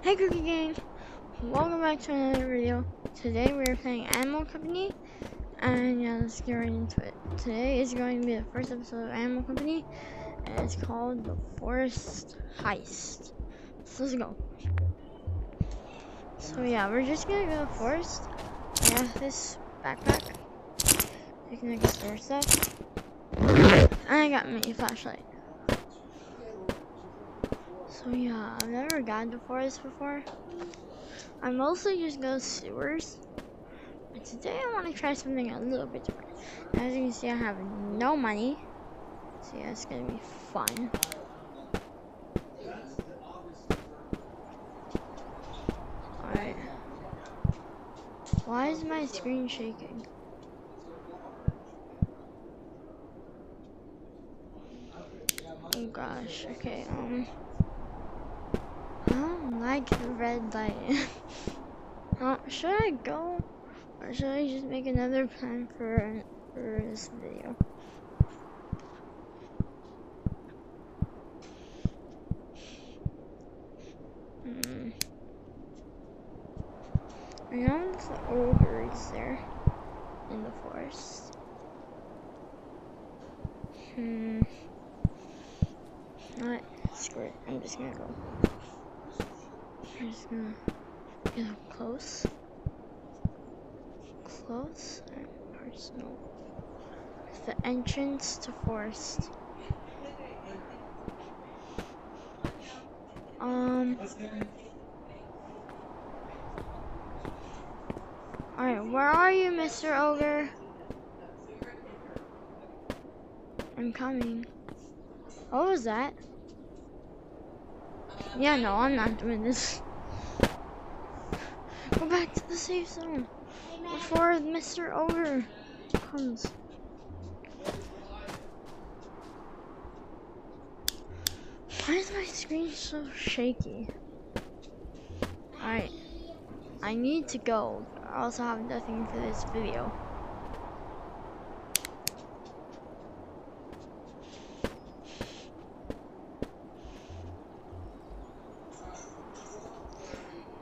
Hey Cookie Gang! Welcome back to another video. Today we're playing Animal Company, and yeah, let's get right into it. Today is going to be the first episode of Animal Company, and it's called the Forest Heist. So let's go. So yeah, we're just gonna go to the forest. I have this backpack. You can like store stuff. And I got my flashlight. So yeah, I've never gone to forest before. I mostly just go to sewers. But today I want to try something a little bit different. As you can see, I have no money. So yeah, it's gonna be fun. Alright. Why is my screen shaking? Oh gosh, okay, I don't like the red light. Should I go? Or should I just make another plan for this video? I know there's the ogres there in the forest. Alright, screw it. I'm just gonna go. I'm just gonna get up close. Close and personal. It's the entrance to forest. Alright, where are you, Mr. Ogre? I'm coming. What was that? Yeah, no, I'm not doing this. Go back to the safe zone before Mr. Ogre comes. Why is my screen so shaky? Alright, I need to go. I also have nothing for this video.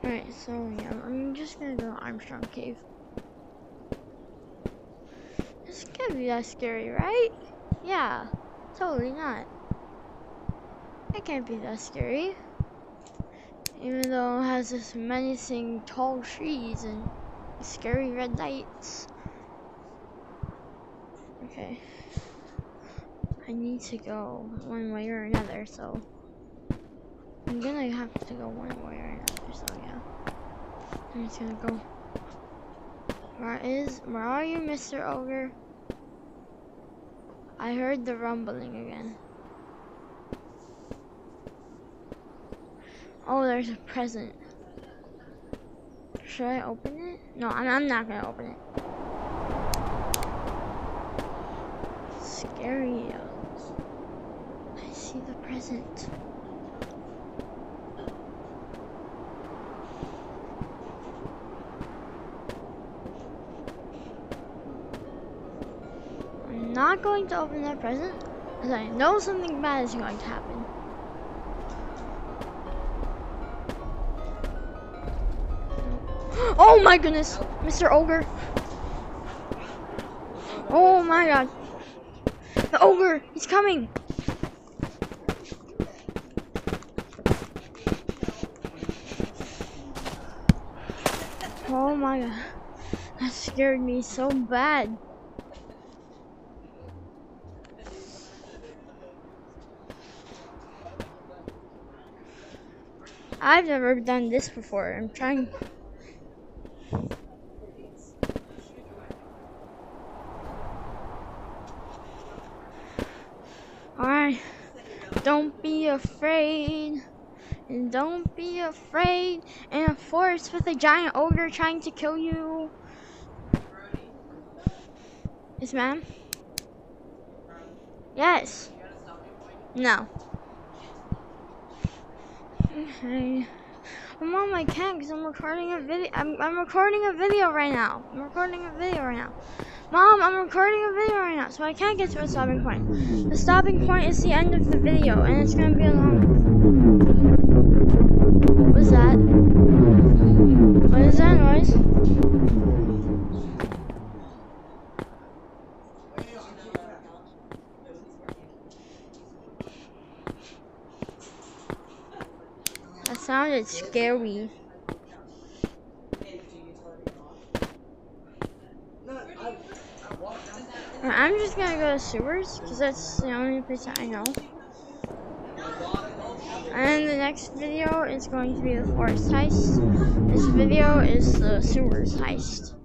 Alright, so yeah, I'm just gonna go to Armstrong Cave. This can't be that scary, right? Yeah, totally not. It can't be that scary. Even though it has this menacing tall trees and scary red lights. Okay. I need to go one way or another, so I'm gonna have to go one way or another, so yeah. I'm just gonna go. Where are you, Mr. Ogre? I heard the rumbling again. Oh, there's a present. Should I open it? No, I'm not gonna open it. Scary. I see the present. I'm not going to open that present because I know something bad is going to happen. Oh my goodness, Mr. Ogre. Oh my god. The ogre, he's coming. Oh my god. That scared me so bad. I've never done this before. I'm trying. Alright, don't be afraid. Don't be afraid in a forest with a giant ogre trying to kill you. Yes, ma'am? Yes. No. Okay. Mom, I can't because I'm recording a video. I'm recording a video right now. Mom, I'm recording a video right now, so I can't get to a stopping point. The stopping point is the end of the video, and it's gonna be a long. What was that? That sounded scary. I'm just gonna go to sewers because that's the only place that I know. And the next video is going to be the forest heist. This video is the sewers heist.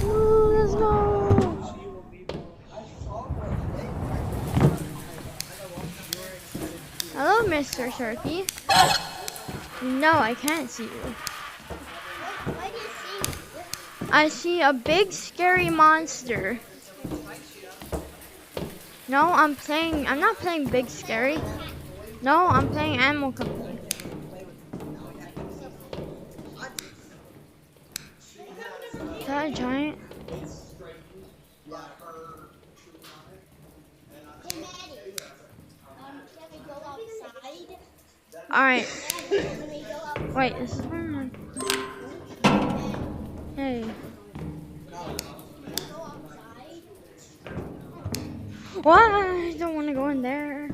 Ooh, let's go! Hello, Mr. Turkey. No, I can't see you. What do you see? I see a big scary monster. No, I'm not playing Big Scary. No, I'm playing Animal Company. Is that a giant? Hey, Maddie. Can we go outside? Alright. Can we go outside? Wait, this is one. Hey. Go outside? What? I don't want to go in there.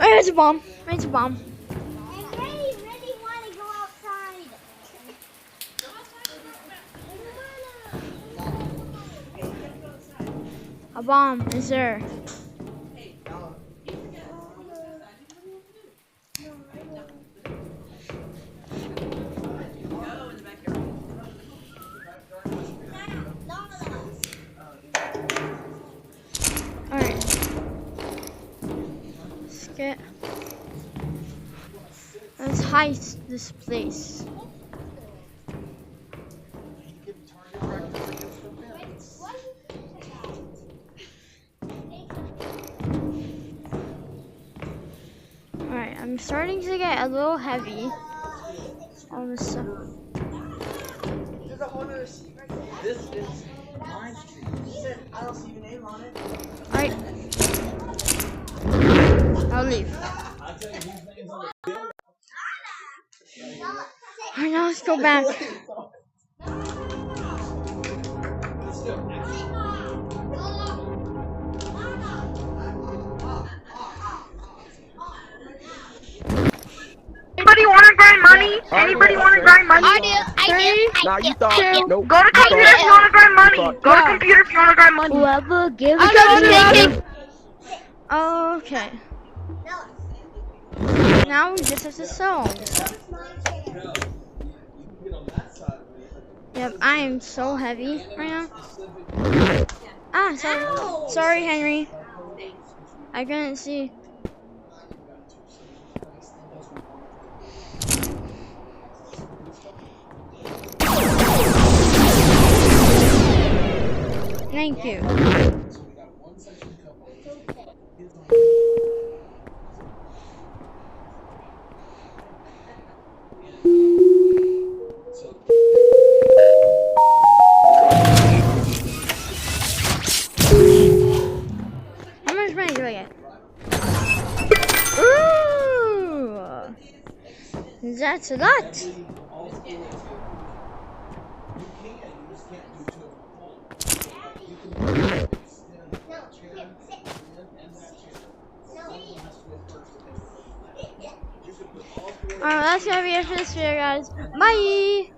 Hey, it's a bomb. It's a bomb. Hey, Ray, really want to go outside. A bomb is there. Alright. Let's heist this place. Alright, I'm starting to get a little heavy. All this stuff. There's a whole nother seat right there. This is my street. He said, I don't see your name on it. Alright. I'll leave. Alright, now let's go back. Anybody want to grind money? Anybody want to grind money? I do. Nah, I you do. thought. Nope. Go to computer if you want to grind money. Go to computer if you want to grind money. Whoever gives I'm Okay. Now we just have to sell all this stuff. Yep, I am so heavy right now. Ah, sorry. Sorry, Henry. I couldn't see. Thank you. How much money do I get? Ooh! That's a lot. Alright, that's gonna be it for this video, guys. Bye!